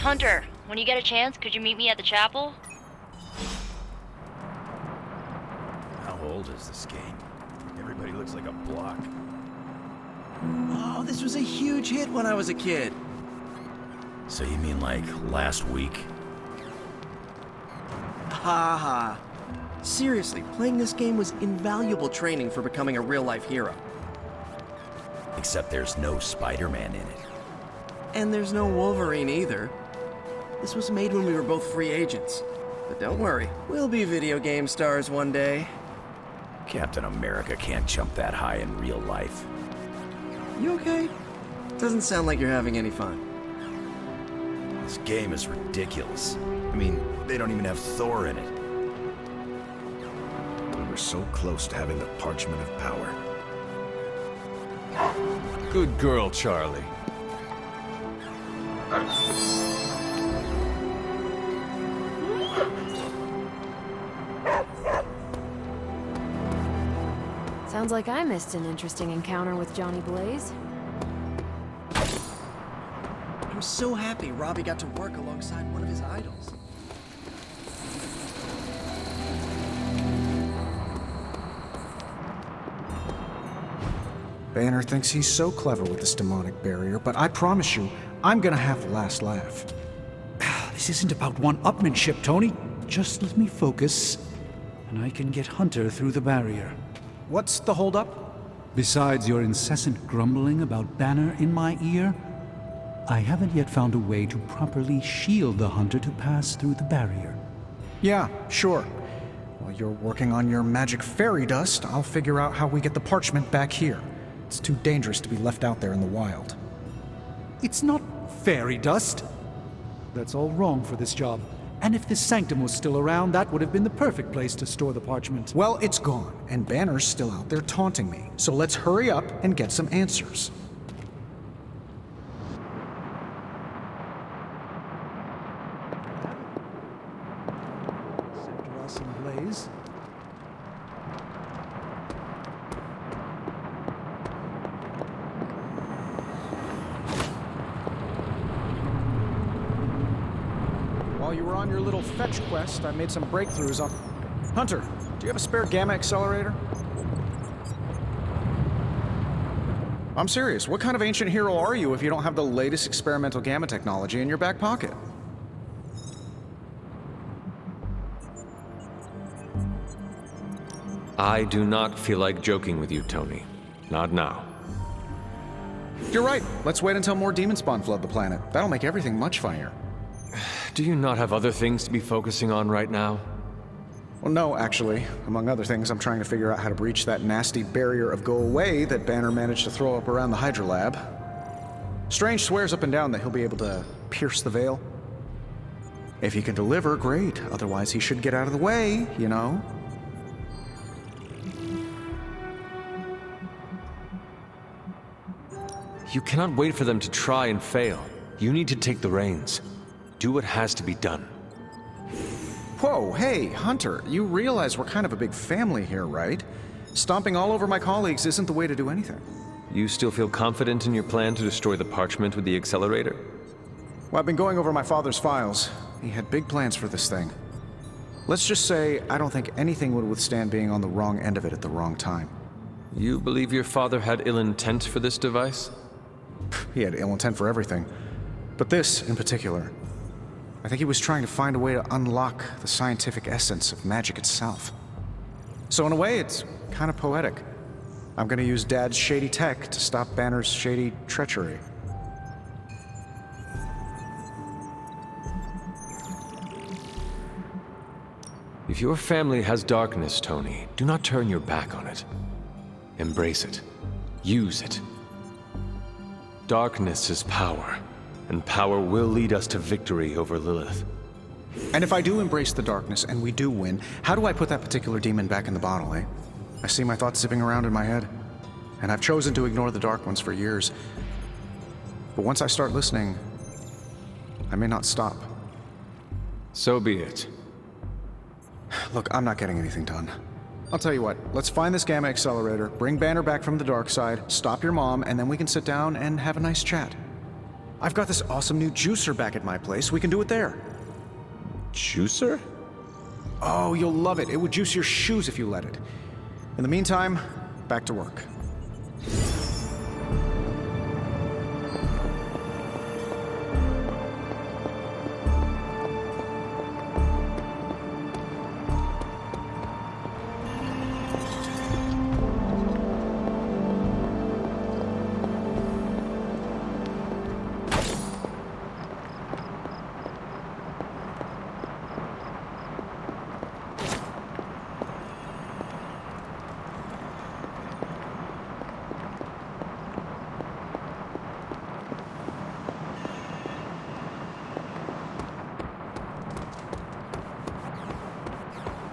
Hunter, when you get a chance, could you meet me at the chapel? How old is this game? Everybody looks like a block. Oh, this was a huge hit when I was a kid. So you mean like last week? Ha ha. Seriously, playing this game was invaluable training for becoming a real-life hero. Except there's no Spider-Man in it. And there's no Wolverine either. This was made when we were both free agents. But don't worry, we'll be video game stars one day. Captain America can't jump that high in real life. You okay? Doesn't sound like you're having any fun. This game is ridiculous. I mean, they don't even have Thor in it. We were so close to having the Parchment of Power. Good girl, Charlie. Sounds like I missed an interesting encounter with Johnny Blaze. I'm so happy Robbie got to work alongside one of his idols. Banner thinks he's so clever with this demonic barrier, but I promise you, I'm gonna have the last laugh. This isn't about one-upmanship, Tony. Just let me focus, and I can get Hunter through the barrier. What's the holdup? Besides your incessant grumbling about Banner in my ear, I haven't yet found a way to properly shield the Hunter to pass through the barrier. Yeah, sure. While you're working on your magic fairy dust, I'll figure out how we get the parchment back here. It's too dangerous to be left out there in the wild. It's not fairy dust. That's all wrong for this job. And if this sanctum was still around, that would have been the perfect place to store the parchment. Well, it's gone, and Banner's still out there taunting me. So let's hurry up and get some answers. Rosso and Blaze. While you were on your little fetch quest, I made some breakthroughs on... Hunter, do you have a spare gamma accelerator? I'm serious. What kind of ancient hero are you if you don't have the latest experimental gamma technology in your back pocket? I do not feel like joking with you, Tony. Not now. You're right. Let's wait until more demon spawn flood the planet. That'll make everything much funnier. Do you not have other things to be focusing on right now? Well, no, actually. Among other things, I'm trying to figure out how to breach that nasty barrier of go away that Banner managed to throw up around the Hydra lab. Strange swears up and down that he'll be able to pierce the veil. If he can deliver, great. Otherwise, he should get out of the way, you know? You cannot wait for them to try and fail. You need to take the reins. Do what has to be done. Whoa, hey, Hunter, you realize we're kind of a big family here, right? Stomping all over my colleagues isn't the way to do anything. You still feel confident in your plan to destroy the parchment with the accelerator? Well, I've been going over my father's files. He had big plans for this thing. Let's just say I don't think anything would withstand being on the wrong end of it at the wrong time. You believe your father had ill intent for this device? He had ill intent for everything. But this, in particular, I think he was trying to find a way to unlock the scientific essence of magic itself. So in a way, it's kind of poetic. I'm gonna use Dad's shady tech to stop Banner's shady treachery. If your family has darkness, Tony, do not turn your back on it. Embrace it. Use it. Darkness is power, and power will lead us to victory over Lilith. And if I do embrace the darkness and we do win, how do I put that particular demon back in the bottle, eh? I see my thoughts zipping around in my head, and I've chosen to ignore the dark ones for years. But once I start listening, I may not stop. So be it. Look, I'm not getting anything done. I'll tell you what, let's find this gamma accelerator, bring Banner back from the dark side, stop your mom, and then we can sit down and have a nice chat. I've got this awesome new juicer back at my place. We can do it there. Juicer? Oh, you'll love it. It would juice your shoes if you let it. In the meantime, back to work.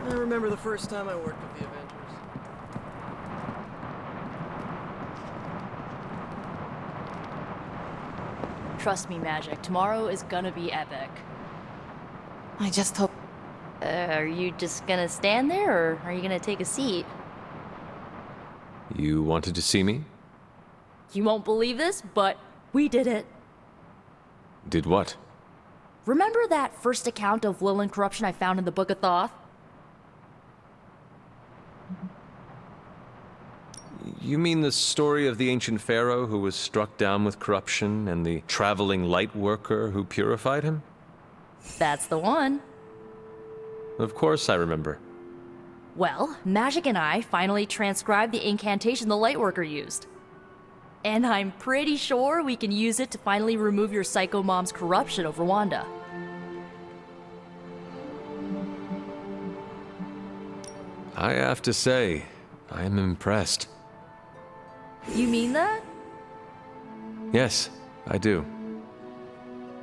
I remember the first time I worked with the Avengers. Trust me, Magic. Tomorrow is gonna be epic. I just hope. Are you just gonna stand there, or are you gonna take a seat? You wanted to see me? You won't believe this, but we did it. Did what? Remember that first account of Lilin corruption I found in the Book of Thoth? You mean the story of the ancient pharaoh who was struck down with corruption and the traveling light worker who purified him? That's the one. Of course I remember. Well, Magic and I finally transcribed the incantation the Lightworker used. And I'm pretty sure we can use it to finally remove your psycho mom's corruption over Wanda. I have to say, I am impressed. You mean that? Yes, I do.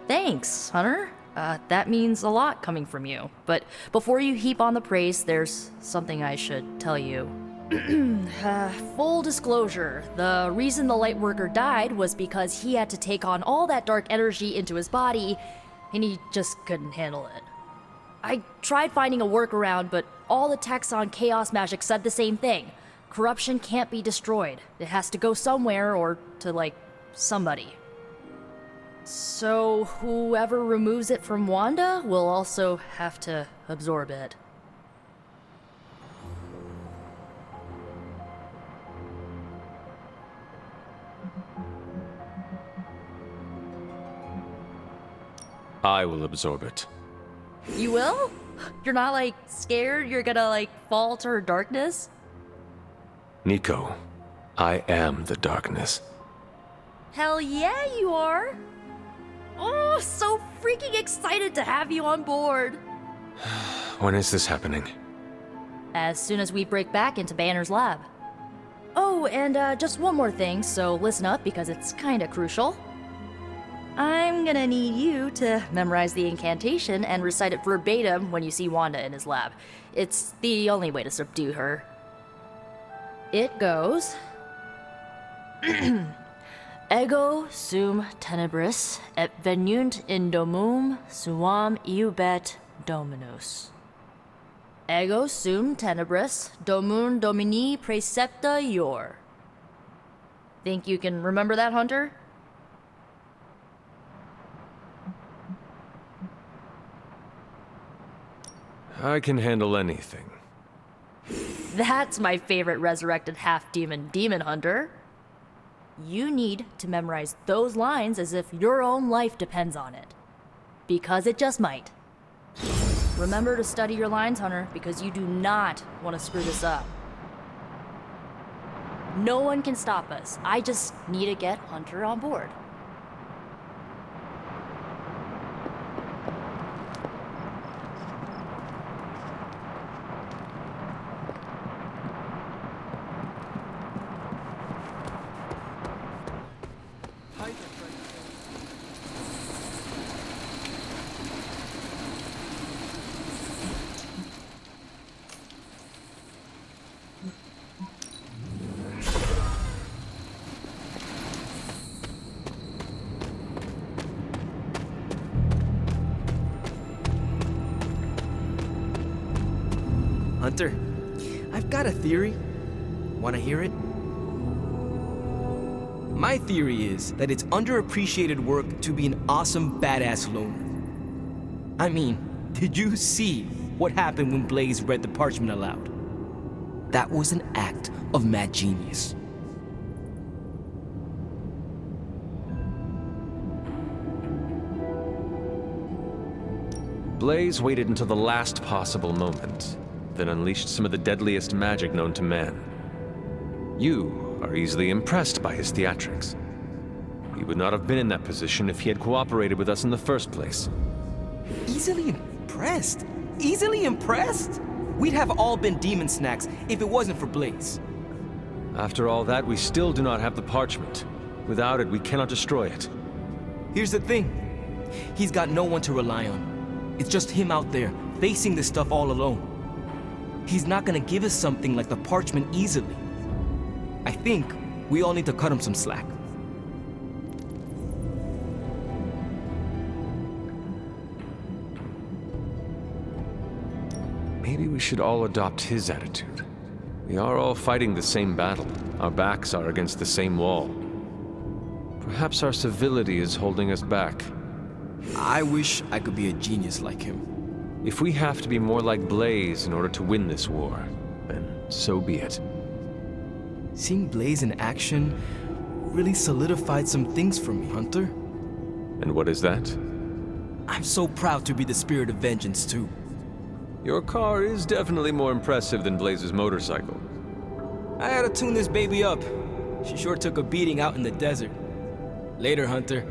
Thanks, Hunter. That means a lot coming from you. But before you heap on the praise, there's something I should tell you. Full disclosure, the reason the Lightworker died was because he had to take on all that dark energy into his body, and he just couldn't handle it. I tried finding a workaround, but all the texts on Chaos Magic said the same thing. Corruption can't be destroyed. It has to go somewhere or to, like, somebody. So whoever removes it from Wanda will also have to absorb it. I will absorb it. You will? You're not, like, scared you're gonna, like, fall to her darkness? Nico, I am the darkness. Hell yeah, you are! Oh, so freaking excited to have you on board! When is this happening? As soon as we break back into Banner's lab. Oh, and just one more thing, so listen up because it's kinda crucial. I'm gonna need you to memorize the incantation and recite it verbatim when you see Wanda in his lab. It's the only way to subdue her. It goes... Ego sum tenebris et venunt in domum suam iubet dominus. Ego sum tenebris domum domini precepta ior. Think you can remember that, Hunter? I can handle anything. That's my favorite resurrected half-demon demon hunter. You need to memorize those lines as if your own life depends on it. Because it just might. Remember to study your lines, Hunter, because you do not want to screw this up. No one can stop us. I just need to get Hunter on board. Hunter, I've got a theory. Want to hear it? My theory is that it's underappreciated work to be an awesome badass loner. I mean, did you see what happened when Blaze read the parchment aloud? That was an act of mad genius. Blaze waited until the last possible moment, then unleashed some of the deadliest magic known to man. You are easily impressed by his theatrics. He would not have been in that position if he had cooperated with us in the first place. Easily impressed? Easily impressed? We'd have all been demon snacks if it wasn't for Blaze. After all that, we still do not have the parchment. Without it, we cannot destroy it. Here's the thing. He's got no one to rely on. It's just him out there, facing this stuff all alone. He's not gonna give us something like the parchment easily. I think we all need to cut him some slack. Maybe we should all adopt his attitude. We are all fighting the same battle. Our backs are against the same wall. Perhaps our civility is holding us back. I wish I could be a genius like him. If we have to be more like Blaze in order to win this war, then so be it. Seeing Blaze in action really solidified some things for me, Hunter. And what is that? I'm so proud to be the spirit of vengeance, too. Your car is definitely more impressive than Blaze's motorcycle. I had to tune this baby up. She sure took a beating out in the desert. Later, Hunter.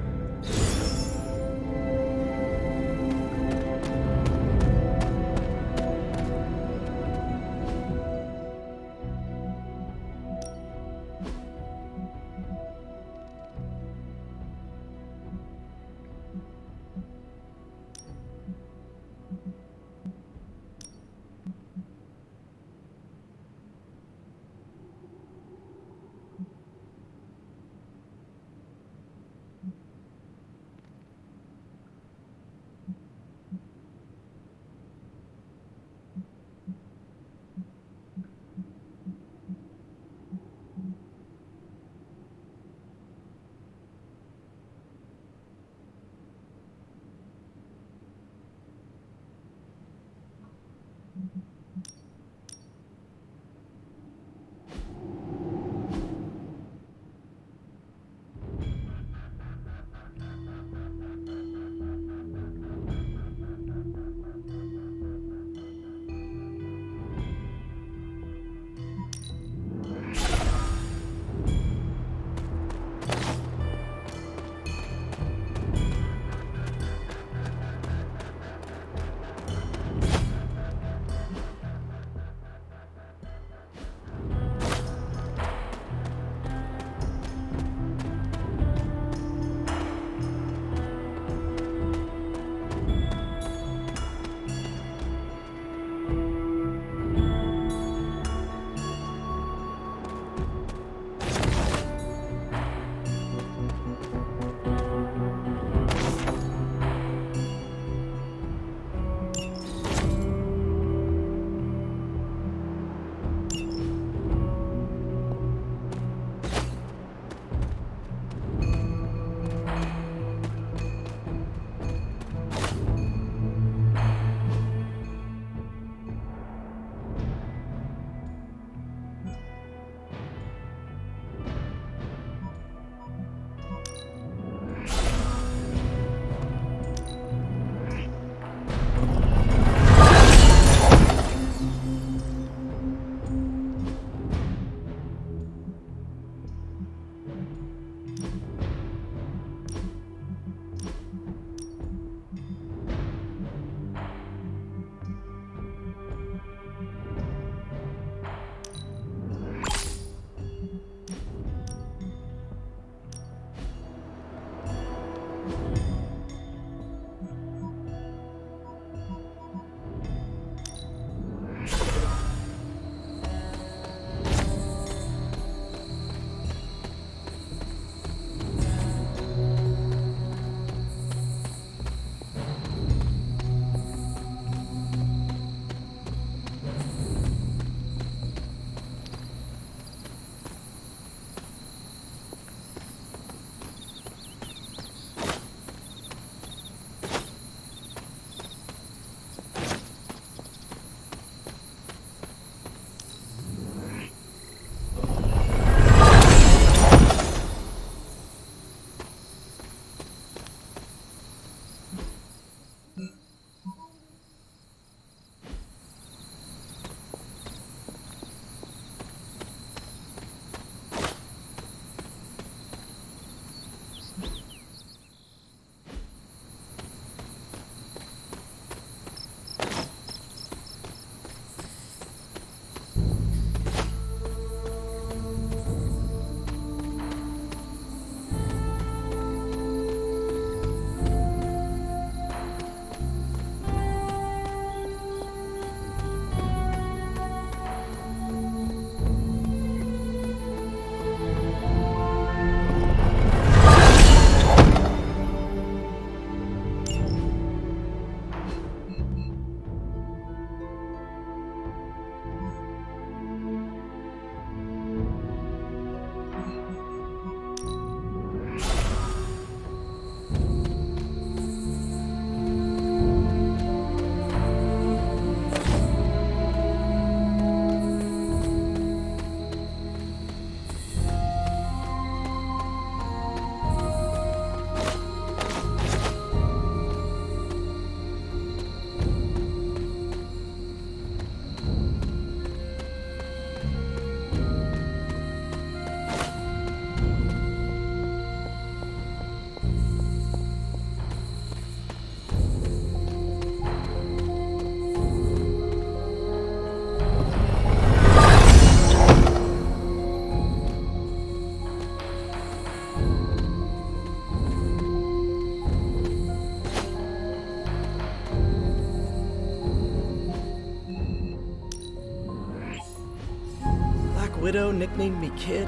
widow nicknamed me Kid.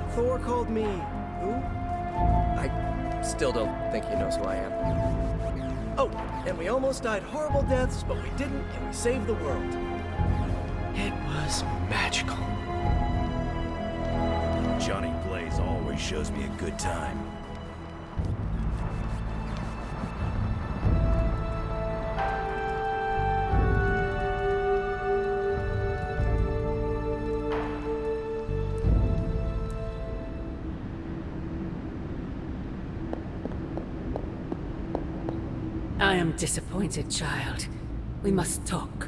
Thor called me... who? I still don't think he knows who I am. Oh, and we almost died horrible deaths, but we didn't, and we saved the world. It was magical. Johnny Blaze always shows me a good time. I am disappointed, child. We must talk.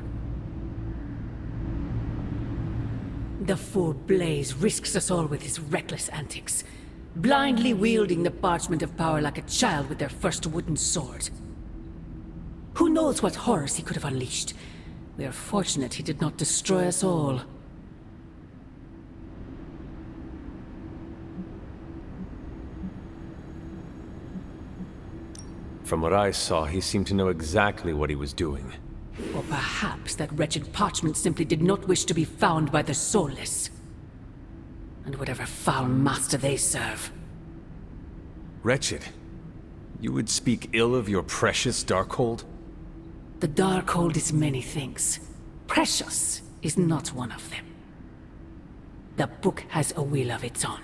The fool Blaze risks us all with his reckless antics, blindly wielding the parchment of power like a child with their first wooden sword. Who knows what horrors he could have unleashed? We are fortunate he did not destroy us all. From what I saw, he seemed to know exactly what he was doing. Or perhaps that wretched parchment simply did not wish to be found by the soulless. And whatever foul master they serve. Wretched? You would speak ill of your precious Darkhold? The Darkhold is many things. Precious is not one of them. The book has a will of its own.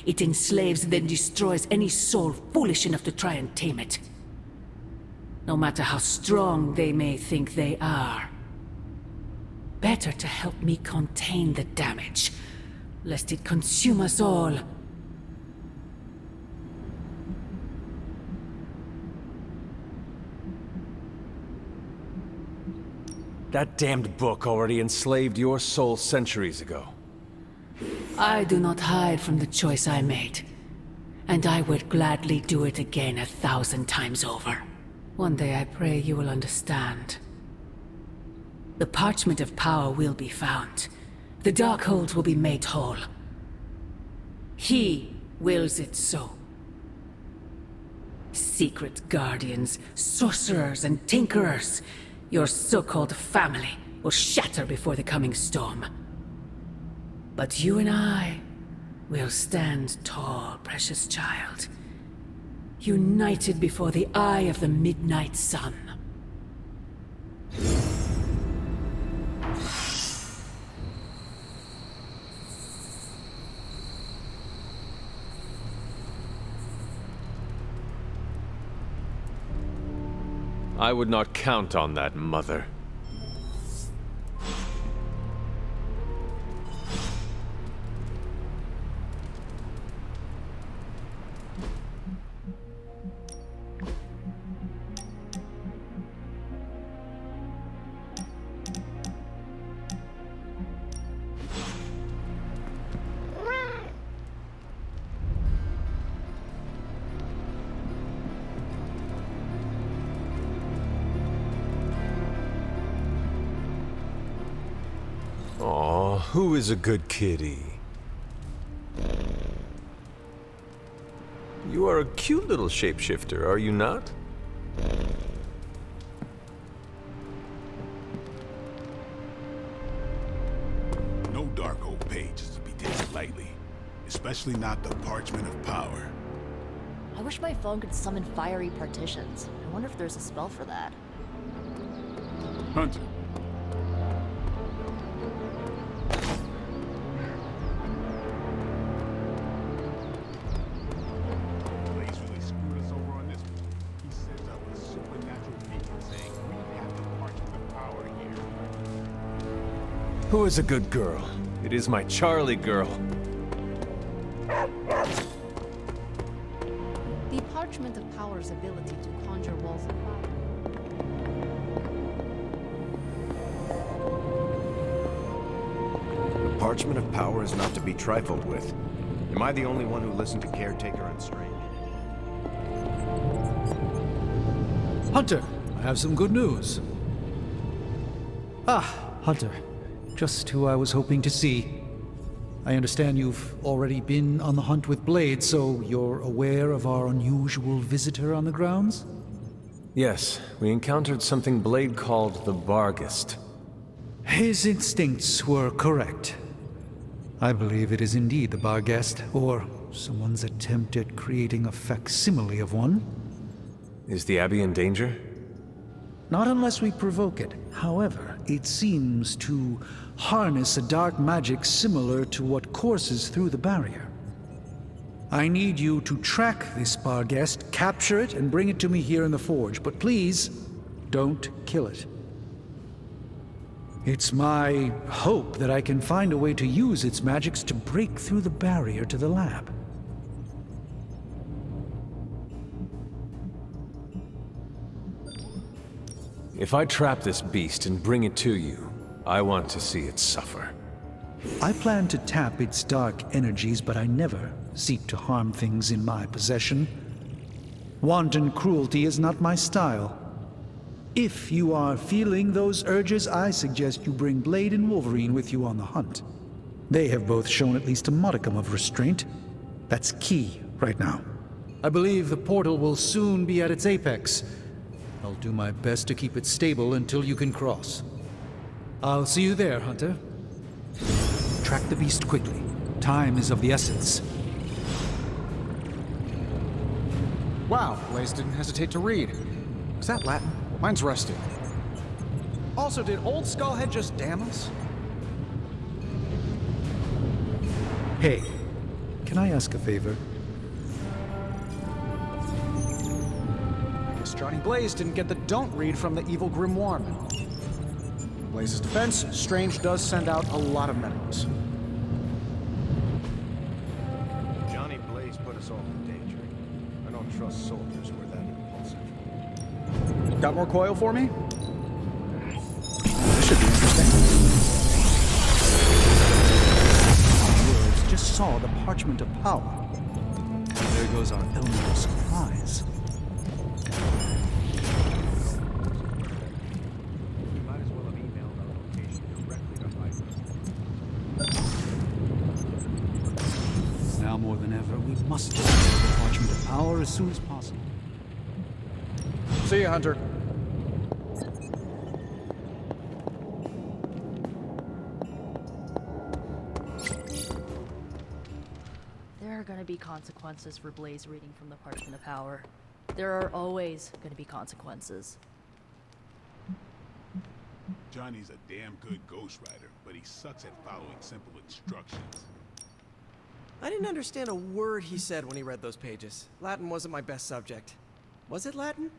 It enslaves and then destroys any soul foolish enough to try and tame it. No matter how strong they may think they are. Better to help me contain the damage, lest it consume us all. That damned book already enslaved your soul centuries ago. I do not hide from the choice I made. And I would gladly do it again 1,000 times over. One day I pray you will understand. The parchment of power will be found. The Darkhold will be made whole. He wills it so. Secret guardians, sorcerers, and tinkerers, your so-called family, will shatter before the coming storm. But you and I will stand tall, precious child. United before the eye of the midnight sun. I would not count on that, Mother. Aw, who is a good kitty? You are a cute little shapeshifter, are you not? No Darkhold page is to be taken lightly, especially not the Parchment of Power. I wish my phone could summon fiery partitions. I wonder if there's a spell for that. Hunter. Blaze really screwed us over on this one. He sends out a supernatural beacon saying we have the Parchment of Power here. Who is a good girl? It is my Charlie girl. The Parchment of Power's ability to conjure walls of fire. The Parchment of Power is not to be trifled with. Am I the only one who listened to Caretaker and Strange? Hunter, I have some good news. Ah, Hunter. Just who I was hoping to see. I understand you've already been on the hunt with Blade, so you're aware of our unusual visitor on the grounds? Yes, we encountered something Blade called the Barghest. His instincts were correct. I believe it is indeed the Barghest, or someone's attempt at creating a facsimile of one. Is the Abbey in danger? Not unless we provoke it. However, it seems to harness a dark magic similar to what courses through the barrier. I need you to track this Barghest, capture it, and bring it to me here in the forge. But please, don't kill it. It's my hope that I can find a way to use its magics to break through the barrier to the lab. If I trap this beast and bring it to you, I want to see it suffer. I plan to tap its dark energies, but I never seek to harm things in my possession. Wanton cruelty is not my style. If you are feeling those urges, I suggest you bring Blade and Wolverine with you on the hunt. They have both shown at least a modicum of restraint. That's key right now. I believe the portal will soon be at its apex. I'll do my best to keep it stable until you can cross. I'll see you there, Hunter. Track the beast quickly. Time is of the essence. Wow, Blaze didn't hesitate to read. Is that Latin? Mine's rusty. Also, did Old Skullhead just damn us? Hey, can I ask a favor? I guess Johnny Blaze didn't get the don't read from the evil grimoire memo. In Blaze's defense, Strange does send out a lot of memos. Johnny Blaze put us all in danger. I don't trust soldiers who are that impulsive. Got more coil for me? This should be interesting. Words just saw the parchment of power. There goes our element of surprise. We might as well have emailed our location directly to Hyper. Now more than ever, we must get the parchment of power as soon as possible. See you, Hunter. There are gonna be consequences for Blaze reading from the Parchment of Power. There are always gonna be consequences. Johnny's a damn good ghostwriter, but he sucks at following simple instructions. I didn't understand a word he said when he read those pages. Latin wasn't my best subject. Was it Latin?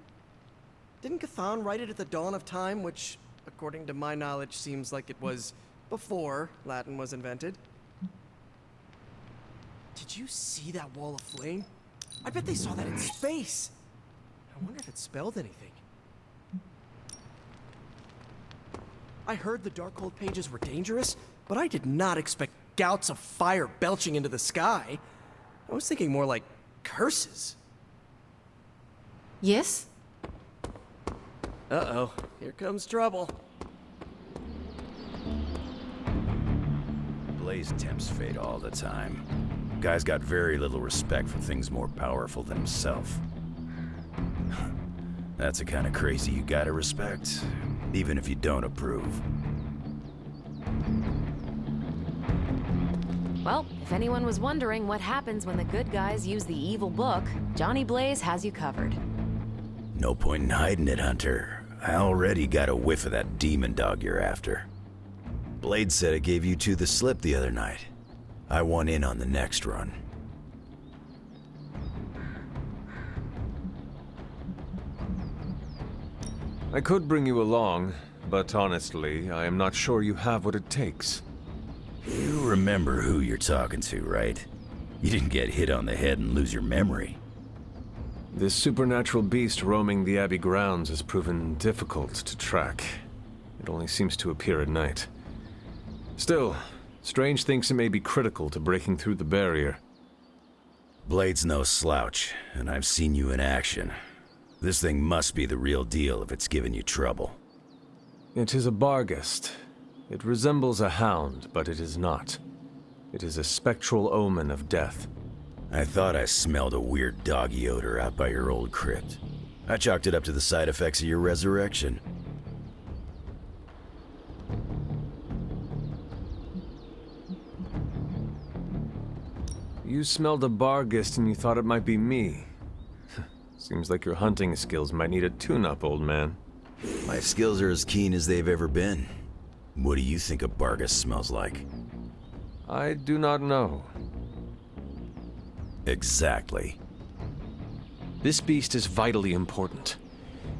Didn't Cthon write it at the dawn of time, which, according to my knowledge, seems like it was before Latin was invented? Did you see that wall of flame? I bet they saw that in space. I wonder if it spelled anything. I heard the Darkhold pages were dangerous, but I did not expect gouts of fire belching into the sky. I was thinking more like curses. Yes? Uh-oh, here comes trouble. Blaze tempts fate all the time. Guy's got very little respect for things more powerful than himself. That's the kind of crazy you gotta respect, even if you don't approve. Well, if anyone was wondering what happens when the good guys use the evil book, Johnny Blaze has you covered. No point in hiding it, Hunter. I already got a whiff of that demon dog you're after. Blade said it gave you two the slip the other night. I want in on the next run. I could bring you along, but honestly, I am not sure you have what it takes. You remember who you're talking to, right? You didn't get hit on the head and lose your memory. This supernatural beast roaming the Abbey grounds has proven difficult to track. It only seems to appear at night. Still, Strange thinks it may be critical to breaking through the barrier. Blade's no slouch, and I've seen you in action. This thing must be the real deal if it's giving you trouble. It is a Barghest. It resembles a hound, but it is not. It is a spectral omen of death. I thought I smelled a weird doggy odor out by your old crypt. I chalked it up to the side effects of your resurrection. You smelled a Barghest and you thought it might be me. Seems like your hunting skills might need a tune-up, old man. My skills are as keen as they've ever been. What do you think a Barghest smells like? I do not know. Exactly. This beast is vitally important.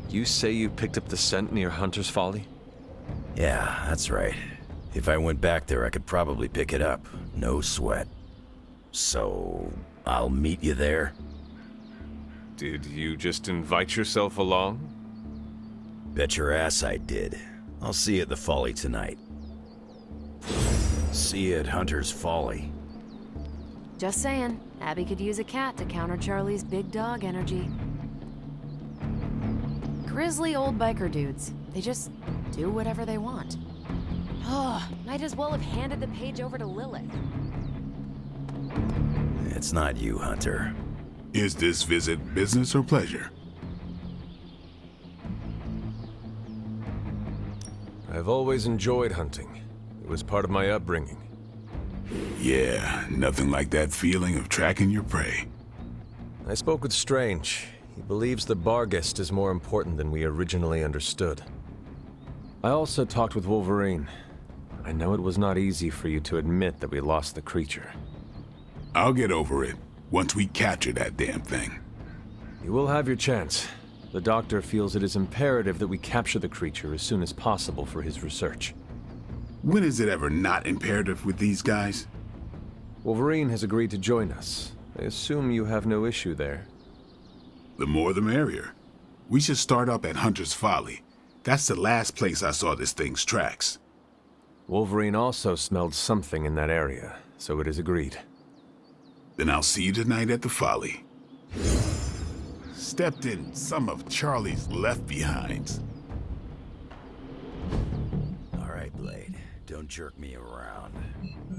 You say you picked up the scent near Hunter's Folly? Yeah, that's right. If I went back there, I could probably pick it up. No sweat. So, I'll meet you there? Did you just invite yourself along? Bet your ass I did. I'll see you at the Folly tonight. See you at Hunter's Folly. Just saying, Abby could use a cat to counter Charlie's big dog energy. Grizzly old biker dudes. They just do whatever they want. Oh, might as well have handed the page over to Lilith. It's not you, Hunter. Is this visit business or pleasure? I've always enjoyed hunting. It was part of my upbringing. Yeah, nothing like that feeling of tracking your prey. I spoke with Strange. He believes the Barghest is more important than we originally understood. I also talked with Wolverine. I know it was not easy for you to admit that we lost the creature. I'll get over it once we capture that damn thing. You will have your chance. The doctor feels it is imperative that we capture the creature as soon as possible for his research. When is it ever not imperative with these guys? Wolverine has agreed to join us. I assume you have no issue there. The more the merrier. We should start up at Hunter's Folly. That's the last place I saw this thing's tracks. Wolverine also smelled something in that area, so it is agreed. Then I'll see you tonight at the Folly. Stepped in some of Charlie's left-behinds. All right, Blade. Don't jerk me around.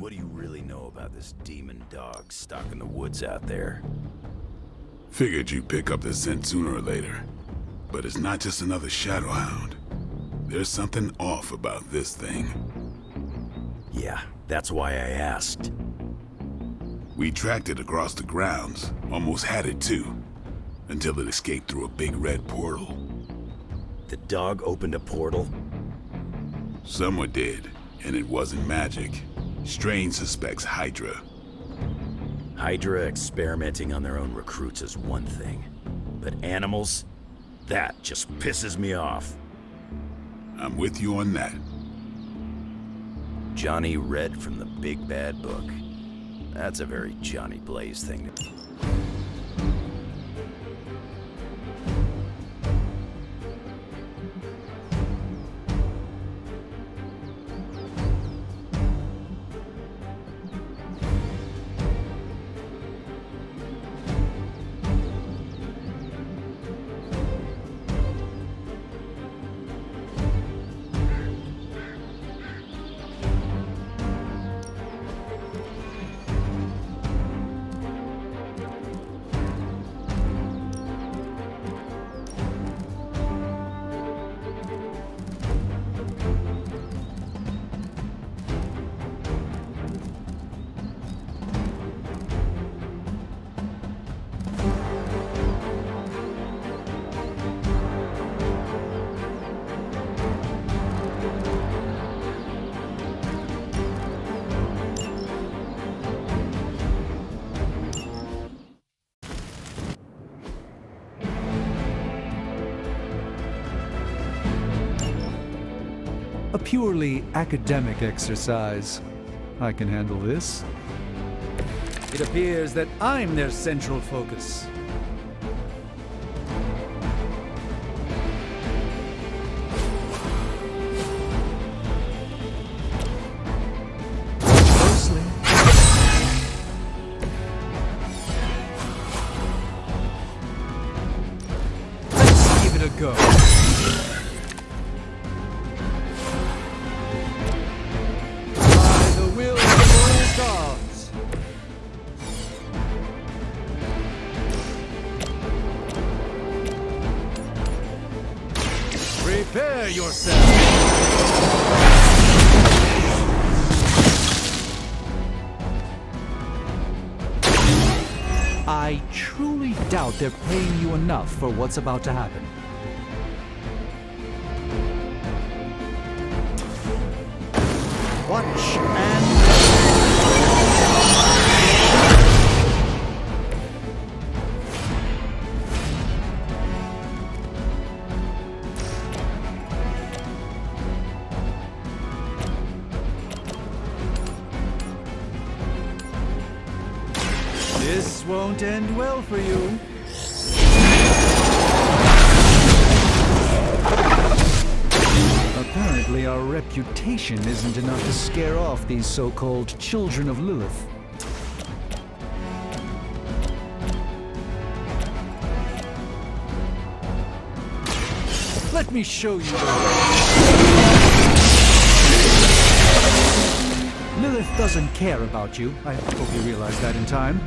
What do you really know about this demon dog stuck in the woods out there? Figured you'd pick up the scent sooner or later. But it's not just another shadow hound. There's something off about this thing. Yeah, that's why I asked. We tracked it across the grounds, almost had it too, until it escaped through a big red portal. The dog opened a portal? Someone did, and it wasn't magic. Strange suspects Hydra. Hydra experimenting on their own recruits is one thing, but animals? That just pisses me off. I'm with you on that. Johnny read from the Big Bad Book. That's a very Johnny Blaze thing to do. A purely academic exercise. I can handle this. It appears that I'm their central focus. Closely. Let's give it a go. Prepare yourself! I truly doubt they're paying you enough for what's about to happen. Watch and... This won't end well for you. Apparently our reputation isn't enough to scare off these so-called children of Lilith. Let me show you the way. Lilith doesn't care about you. I hope you realize that in time.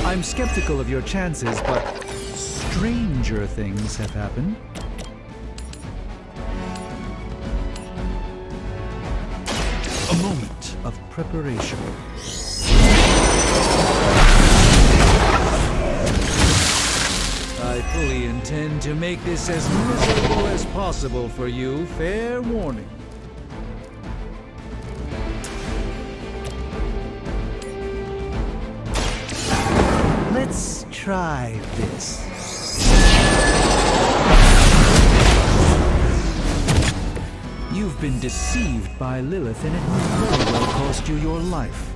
I'm skeptical of your chances, but stranger things have happened. A moment of preparation. I fully intend to make this as miserable as possible for you. Fair warning. Let's try this. You've been deceived by Lilith, and it may very well cost you your life.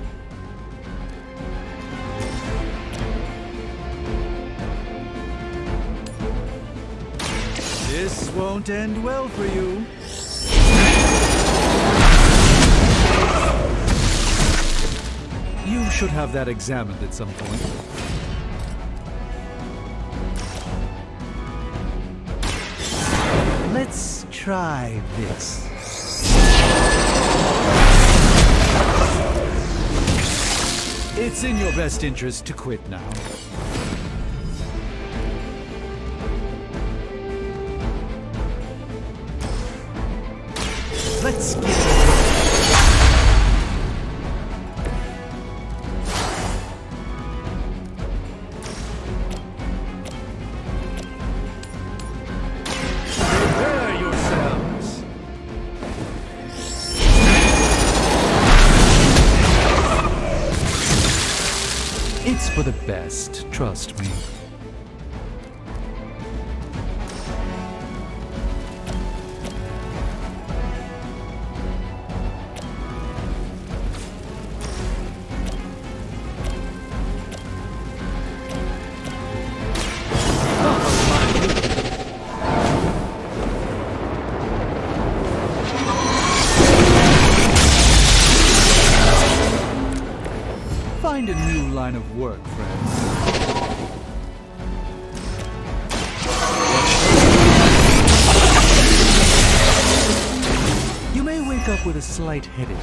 This won't end well for you. You should have that examined at some point. Let's try this. It's in your best interest to quit now. Let's get it. Prepare yourselves. It's for the best, trust me. Find a new line of work, friends. You may wake up with a slight headache.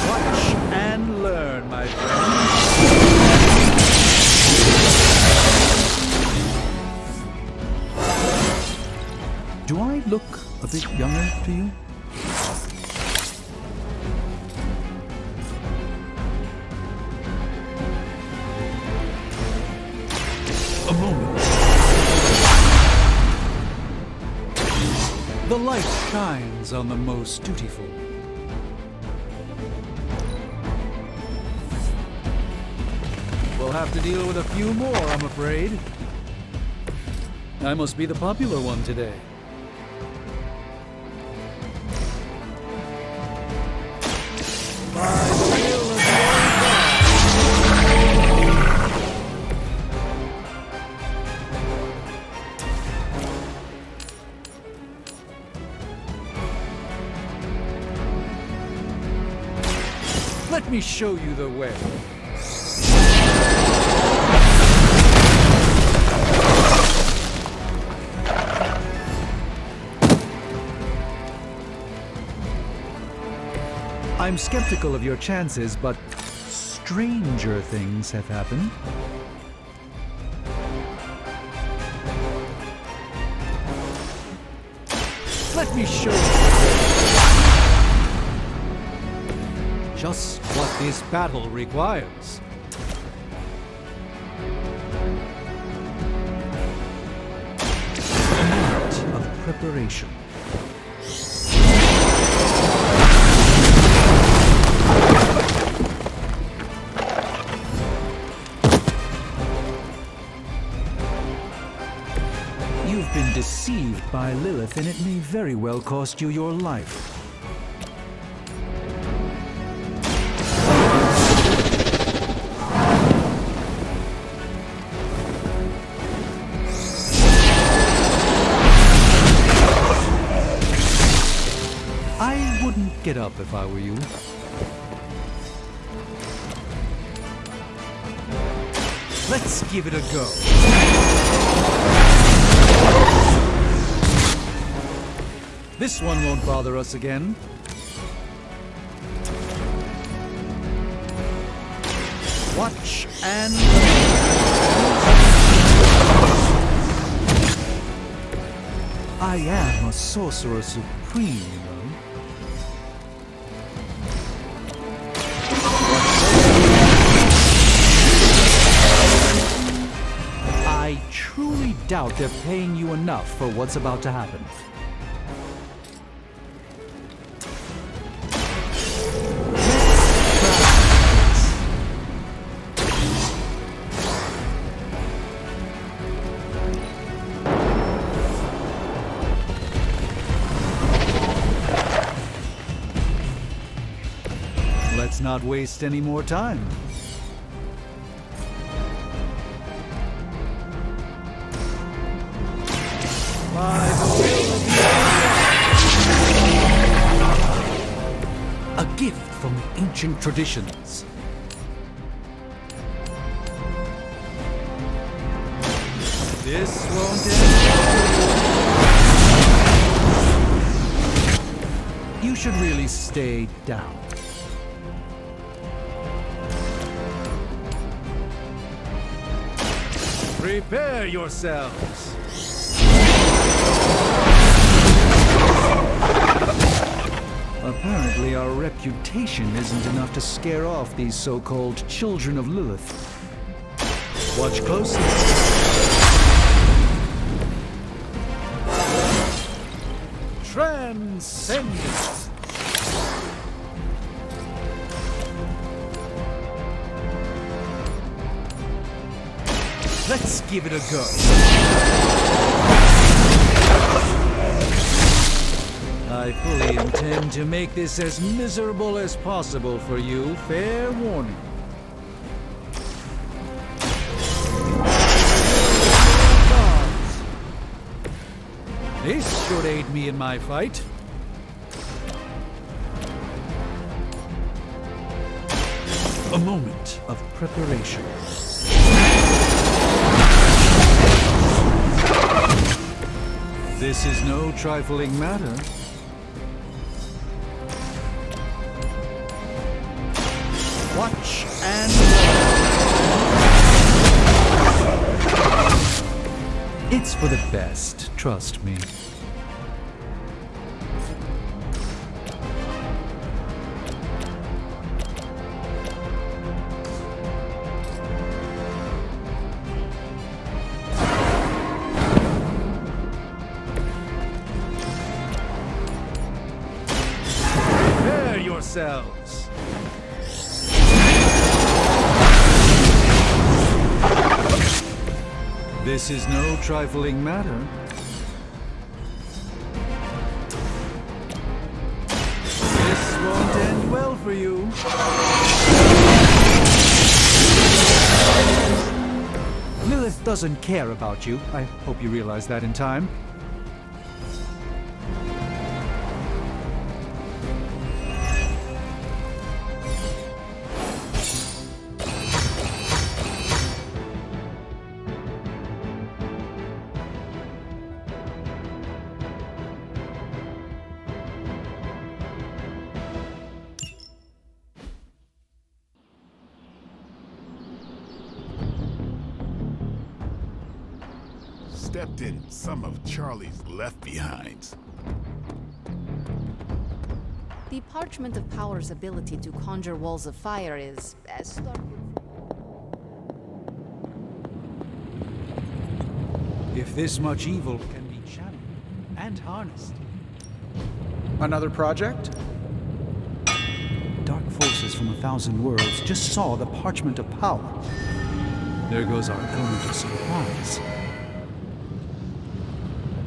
Watch and learn, my friend. Do I look a bit younger to you? A moment. The light shines on the most dutiful. We'll have to deal with a few more, I'm afraid. I must be the popular one today. me show you the way. I'm skeptical of your chances, but stranger things have happened. Let me show you just what this battle requires. A moment of preparation. You've been deceived by Lilith, and it may very well cost you your life. I wouldn't get up if I were you. Let's give it a go. This one won't bother us again. Watch and I am a sorcerer supreme, you know. I truly doubt they're paying you enough for what's about to happen. Let's not waste any more time. A gift from the ancient traditions. This won't end. You should really stay down. Prepare yourselves. Apparently, our reputation isn't enough to scare off these so-called children of Lilith. Watch closely. Transcendence. Let's give it a go. I fully intend to make this as miserable as possible for you. Fair warning. This should aid me in my fight. A moment of preparation. This is no trifling matter. Watch and learn. It's for the best, trust me. Yourselves. This is no trifling matter. This won't end well for you. Lilith doesn't care about you. I hope you realize that in time. stepped in some of Charlie's left-behinds. The Parchment of Power's ability to conjure walls of fire is as stark. If this much evil can be channeled and harnessed. Another project? Dark forces from 1,000 worlds just saw the Parchment of Power. There goes our element of surprise.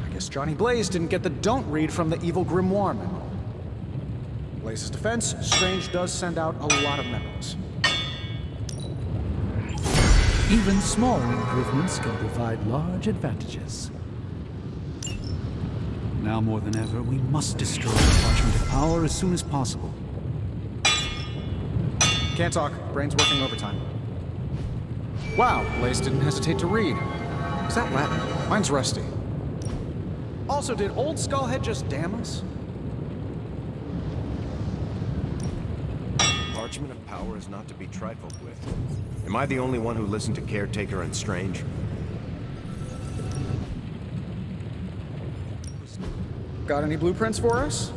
I guess Johnny Blaze didn't get the don't read from the evil grimoire memo. Blaze's defense, Strange does send out a lot of memos. Even small improvements can provide large advantages. Now more than ever, we must destroy the Parchment of Power as soon as possible. Can't talk. Brain's working overtime. Wow, Blaze didn't hesitate to read. Is that Latin? Mine's rusty. Also, did old Skullhead just damn us? Parchment of Power is not to be trifled with. Am I the only one who listened to Caretaker and Strange? Got any blueprints for us?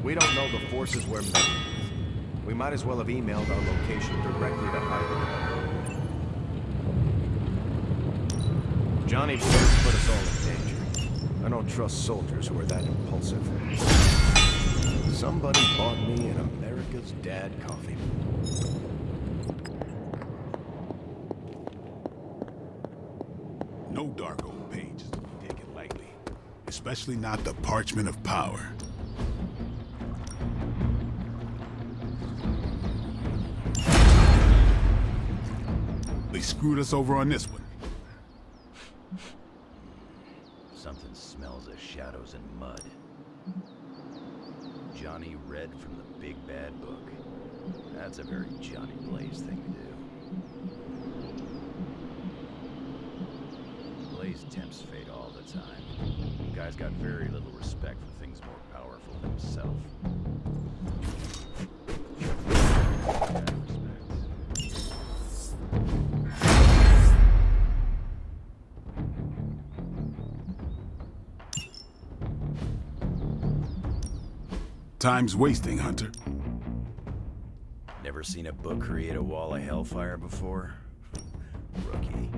We don't know the forces we're meeting with. We might as well have emailed our location directly to Hyder. Johnny Blaze put us all in danger. I don't trust soldiers who are that impulsive. Somebody bought me an America's Dad coffee. No dark old page is to be taken lightly. Especially not the Parchment of Power. They screwed us over on this one. Something smells of shadows and mud. Johnny read from the Big Bad Book. That's a very Johnny Blaze thing to do. Blaze tempts fate all the time. The guy's got very little respect for things more powerful than himself. Time's wasting, Hunter. Never seen a book create a wall of hellfire before? Rookie.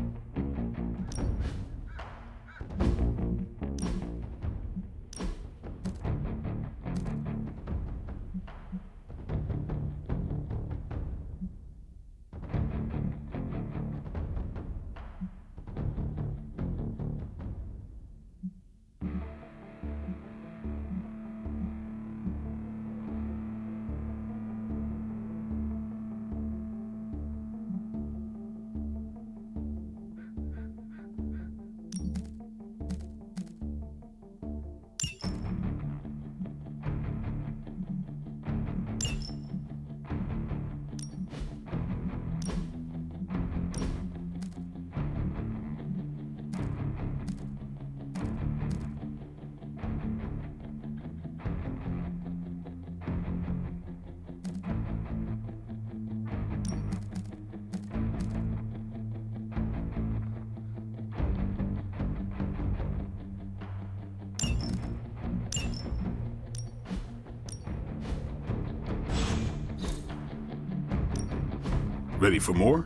Ready for more?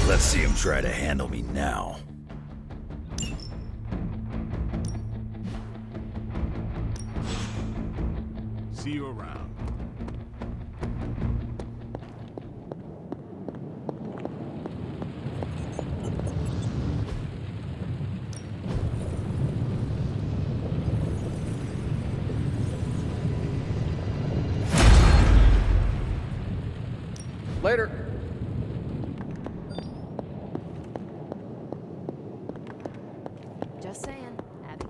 Let's see him try to handle me now. See you around. Later. Just saying. Abby.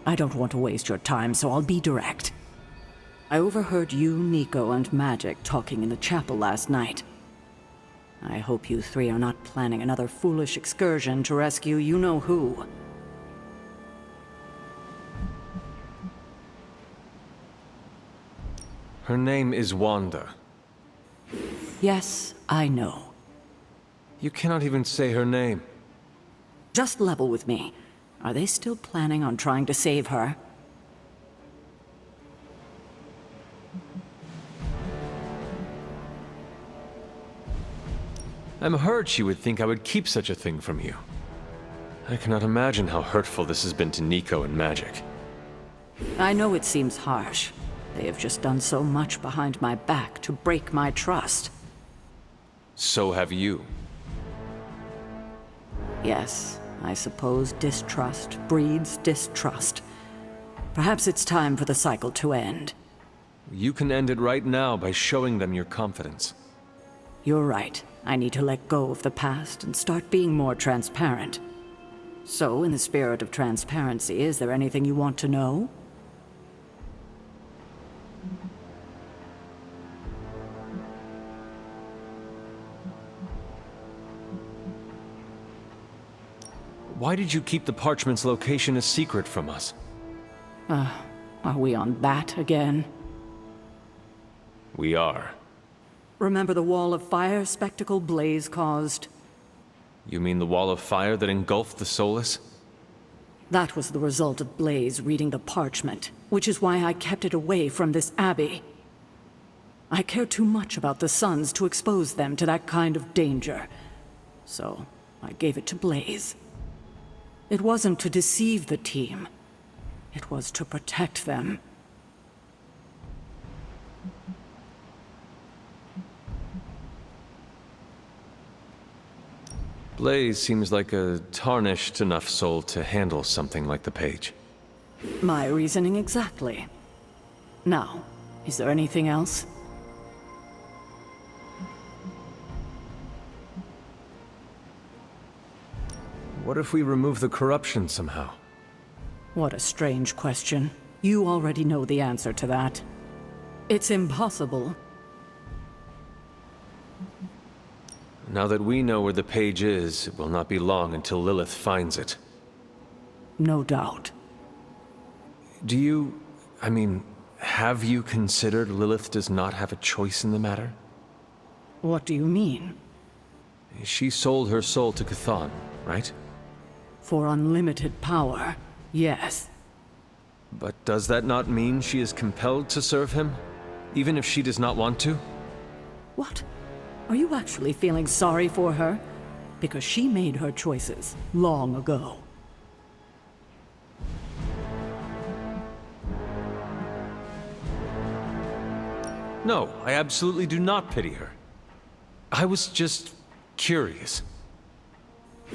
I don't want to waste your time, so I'll be direct. I overheard you, Nico, and Magic talking in the chapel last night. I hope you three are not planning another foolish excursion to rescue you-know-who. Her name is Wanda. Yes, I know. You cannot even say her name. Just level with me. Are they still planning on trying to save her? I'm hurt she would think I would keep such a thing from you. I cannot imagine how hurtful this has been to Nico and Magic. I know it seems harsh. They have just done so much behind my back to break my trust. So have you. Yes, I suppose distrust breeds distrust. Perhaps it's time for the cycle to end. You can end it right now by showing them your confidence. You're right. I need to let go of the past and start being more transparent. So, in the spirit of transparency, is there anything you want to know? Why did you keep the parchment's location a secret from us? Are we on that again? We are. Remember the wall of fire spectacle Blaze caused? You mean the wall of fire that engulfed the Solus? That was the result of Blaze reading the parchment, which is why I kept it away from this abbey. I care too much about the Sons to expose them to that kind of danger. So, I gave it to Blaze. It wasn't to deceive the team. It was to protect them. Blaze seems like a tarnished enough soul to handle something like the page. My reasoning exactly. Now, is there anything else? What if we remove the corruption somehow? What a strange question. You already know the answer to that. It's impossible. Now that we know where the page is, it will not be long until Lilith finds it. No doubt. Have you considered Lilith does not have a choice in the matter? What do you mean? She sold her soul to Chthon, right? For unlimited power, yes. But does that not mean she is compelled to serve him, even if she does not want to? What? Are you actually feeling sorry for her? Because she made her choices long ago. No, I absolutely do not pity her. I was just curious.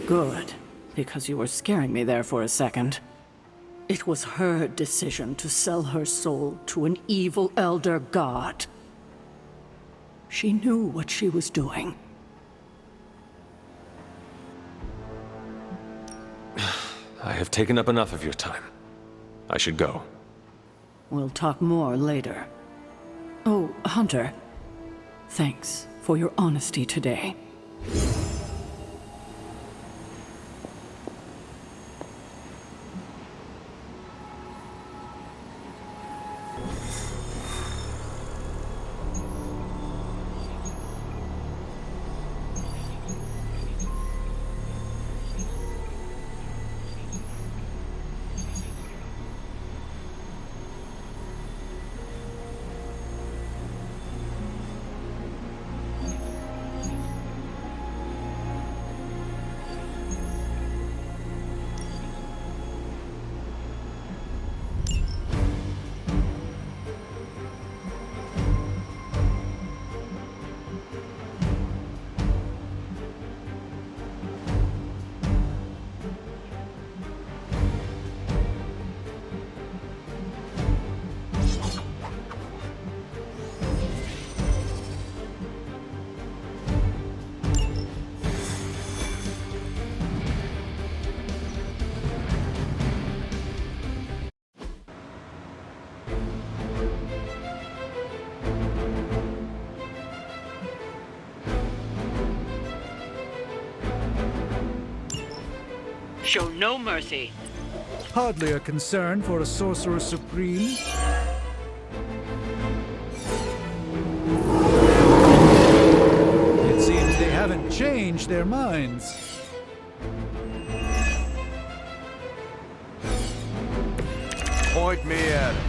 Good, because you were scaring me there for a second. It was her decision to sell her soul to an evil elder god. She knew what she was doing. I have taken up enough of your time. I should go. We'll talk more later. Oh, Hunter. Thanks for your honesty today. Show no mercy. Hardly a concern for a sorcerer supreme. It seems they haven't changed their minds. Point me at him.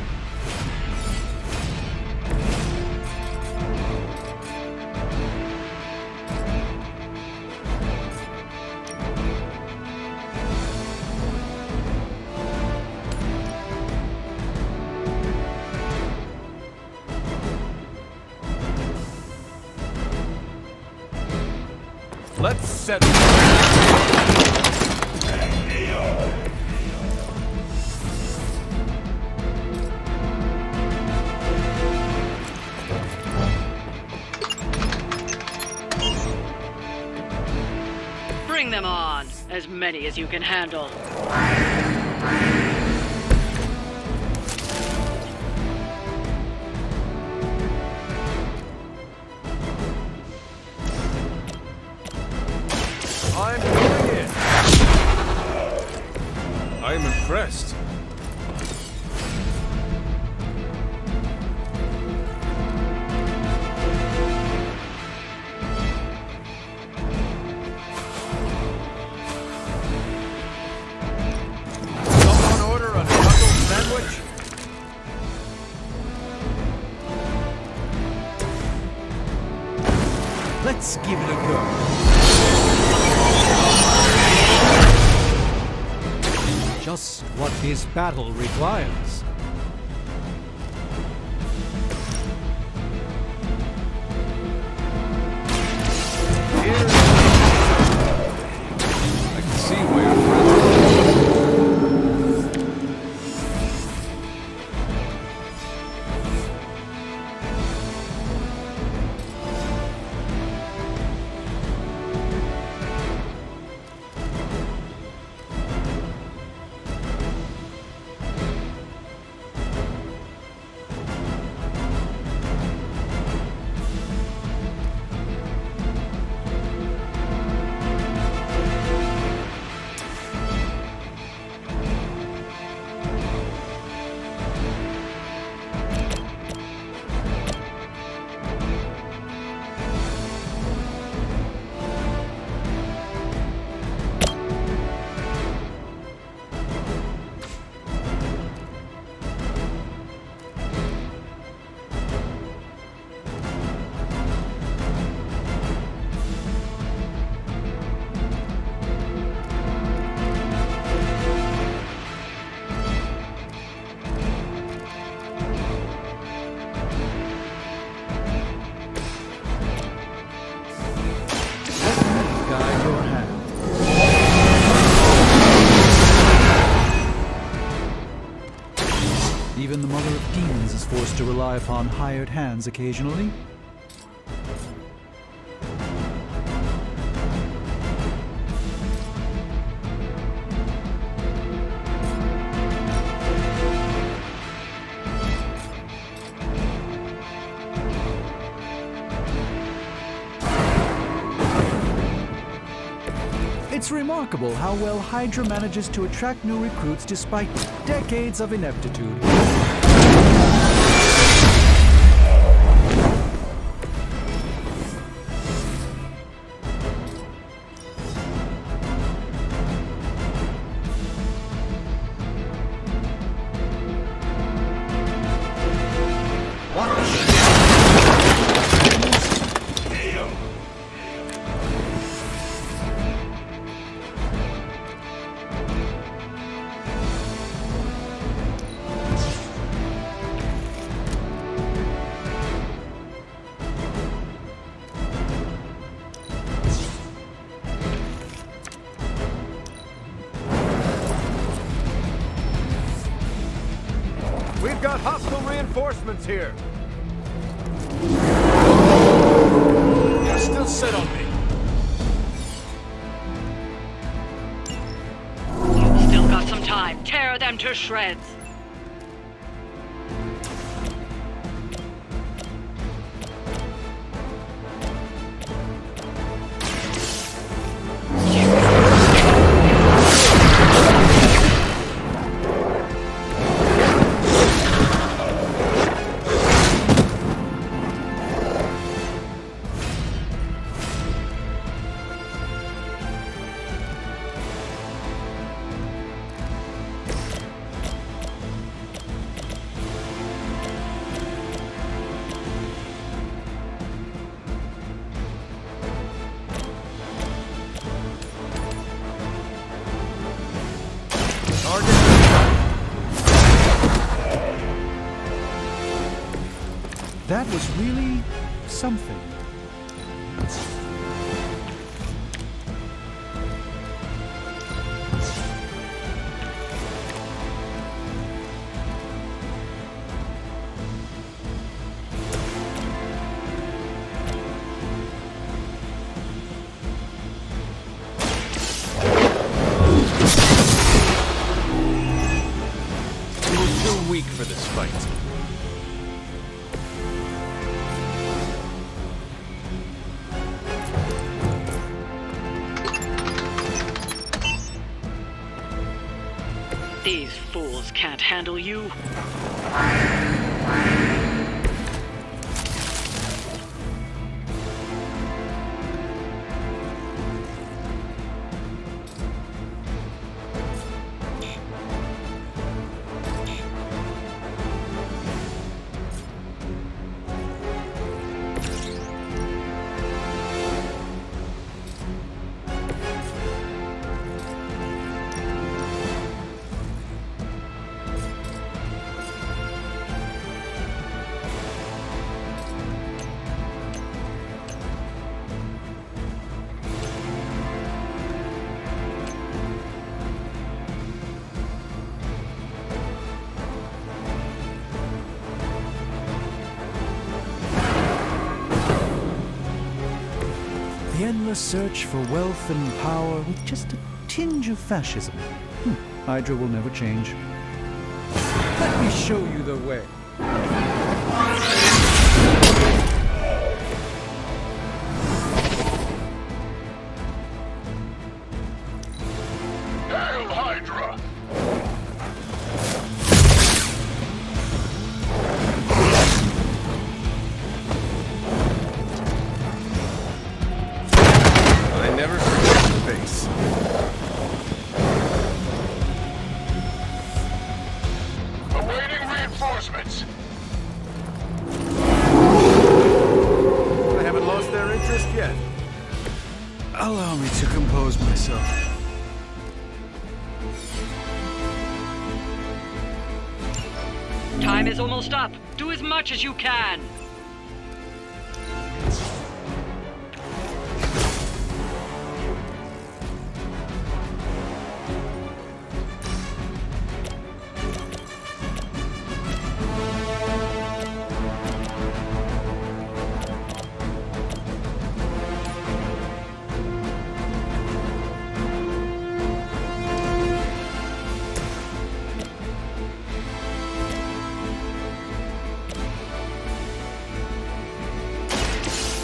Let's settle. Bring them on. As many as you can handle. I'm going in. I am impressed. Someone order a knuckle sandwich? Let's give it a go. Just what this battle requires. I can see why your friends. Guide your hand. Even the Mother of Demons is forced to rely upon hired hands occasionally. It's remarkable how well Hydra manages to attract new recruits despite decades of ineptitude. We've got hostile reinforcements here. You're still set on me. You've still got some time. Tear them to shreds. That was really something. Weak for this fight. These fools can't handle you. The endless search for wealth and power with just a tinge of fascism. Hydra will never change. Let me show you the way. Hail Hydra! I never forget your face. Awaiting reinforcements! I haven't lost their interest yet. Allow me to compose myself. Time is almost up. Do as much as you can.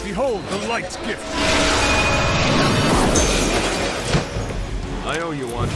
Behold the light's gift! I owe you one.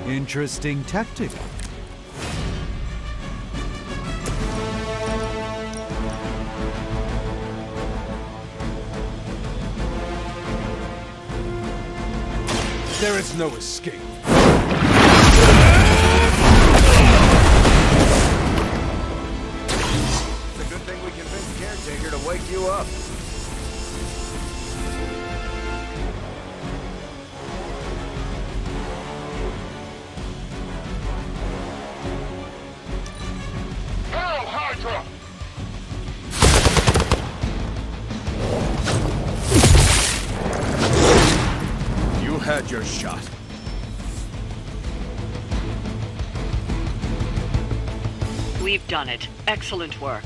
Interesting tactic. There is no escape. It's a good thing we convinced Caretaker to wake you up. Hail Hydra! You had your shot. We've done it. Excellent work.